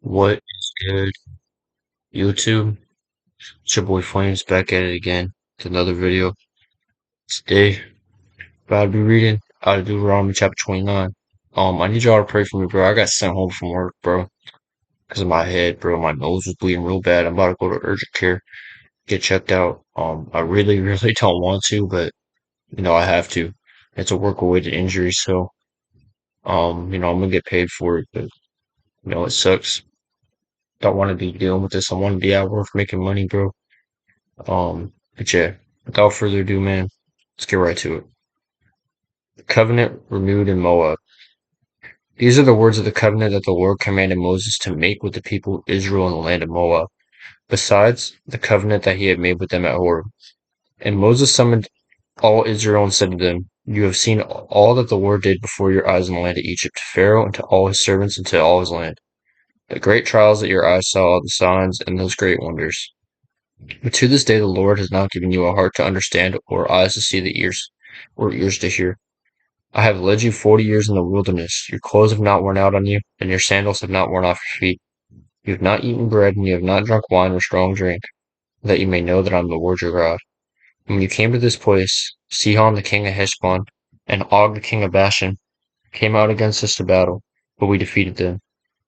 What is good, YouTube? It's your boy Flames back at it again with another video. Today, about to be reading out of Deuteronomy chapter 29. I need y'all to pray for me, bro. I got sent home from work, bro, because of my head, bro. My nose was bleeding real bad. I'm about to go to urgent care, get checked out. I really, really don't want to, but I have to. It's a work-related injury, so I'm gonna get paid for it, but it sucks. Don't want to be dealing with this. I want to be at work making money, bro. But yeah, without further ado, man, let's get right to it. The covenant renewed in Moab. These are the words of the covenant that the Lord commanded Moses to make with the people of Israel in the land of Moab, besides the covenant that he had made with them at Horeb. And Moses summoned all Israel and said to them, You have seen all that the Lord did before your eyes in the land of Egypt, to Pharaoh and to all his servants and to all his land. The great trials that your eyes saw, the signs, and those great wonders. But to this day the Lord has not given you a heart to understand, or eyes to see, or ears to hear. I have led you 40 years in the wilderness. Your clothes have not worn out on you, and your sandals have not worn off your feet. You have not eaten bread, and you have not drunk wine or strong drink, that you may know that I am the Lord your God. And when you came to this place, Sihon the king of Heshbon, and Og the king of Bashan, came out against us to battle, but we defeated them.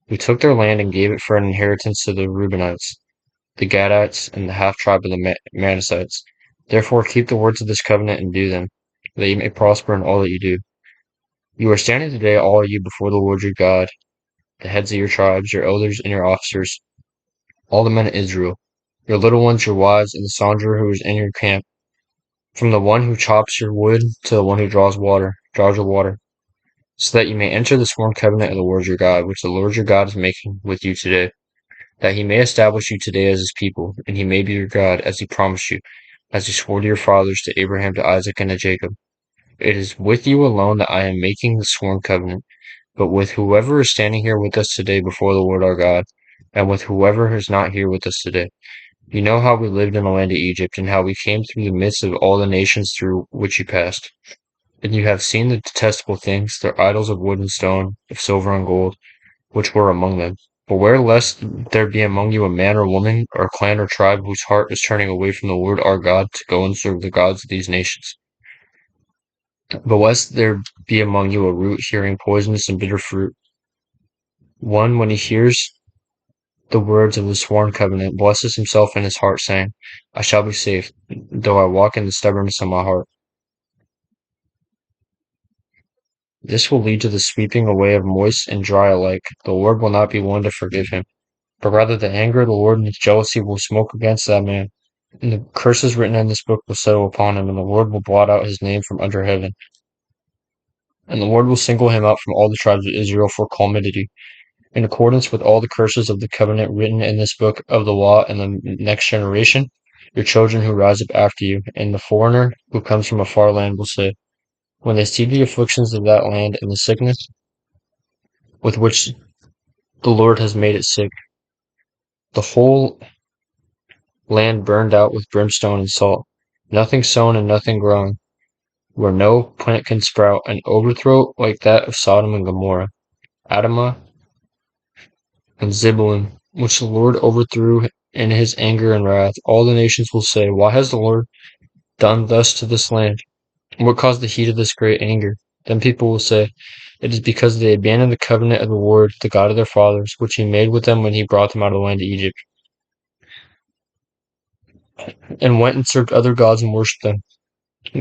We took their land and gave it for an inheritance to the Reubenites, the Gadites, and the half-tribe of the Manassites. Therefore keep the words of this covenant and do them, that you may prosper in all that you do. You are standing today, all of you, before the Lord your God, the heads of your tribes, your elders, and your officers, all the men of Israel, your little ones, your wives, and the sojourner who is in your camp, from the one who chops your wood to the one who draws your water, so that you may enter the sworn covenant of the Lord your God, which the Lord your God is making with you today, that he may establish you today as his people, and he may be your God, as he promised you, as he swore to your fathers, to Abraham, to Isaac, and to Jacob. It is with you alone that I am making the sworn covenant, but with whoever is standing here with us today before the Lord our God, and with whoever is not here with us today. You know how we lived in the land of Egypt, and how we came through the midst of all the nations through which you passed. And you have seen the detestable things, their idols of wood and stone, of silver and gold, which were among them. Beware lest there be among you a man or woman, or clan or tribe, whose heart is turning away from the Lord our God to go and serve the gods of these nations. But lest there be among you a root hearing poisonous and bitter fruit, one, when he hears the words of the sworn covenant, blesses himself in his heart, saying, I shall be safe, though I walk in the stubbornness of my heart. This will lead to the sweeping away of moist and dry alike. The Lord will not be one to forgive him, but rather the anger of the Lord and his jealousy will smoke against that man. And the curses written in this book will settle upon him, and the Lord will blot out his name from under heaven. And the Lord will single him out from all the tribes of Israel for calamity, in accordance with all the curses of the covenant written in this book of the law. And the next generation, your children who rise up after you, and the foreigner who comes from a far land will say, when they see the afflictions of that land and the sickness with which the Lord has made it sick, the whole land burned out with brimstone and salt, nothing sown and nothing growing, where no plant can sprout, an overthrow like that of Sodom and Gomorrah, Admah and Zebulun, which the Lord overthrew in his anger and wrath. All the nations will say, Why has the Lord done thus to this land? What caused the heat of this great anger? Then people will say, It is because they abandoned the covenant of the Lord, the God of their fathers, which he made with them when he brought them out of the land of Egypt, and went and served other gods and worshipped them,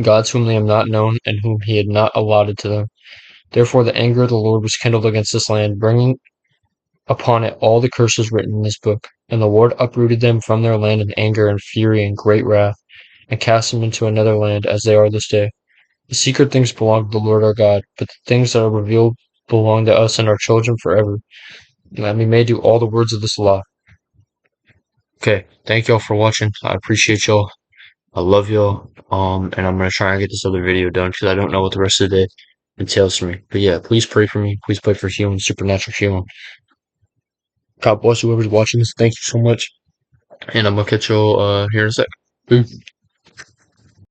gods whom they have not known, and whom he had not allotted to them. Therefore the anger of the Lord was kindled against this land, bringing upon it all the curses written in this book. And the Lord uprooted them from their land in anger and fury and great wrath, and cast them into another land, as they are this day. The secret things belong to the Lord our God, but the things that are revealed belong to us and our children forever, that we may do all the words of this law. Okay, thank y'all for watching. I appreciate y'all. I love y'all. And I'm gonna try and get this other video done because I don't know what the rest of the day entails for me. But yeah, please pray for me. Please pray for healing, supernatural healing. God bless whoever's watching this. Thank you so much. And I'm gonna catch y'all here in a sec. Boom.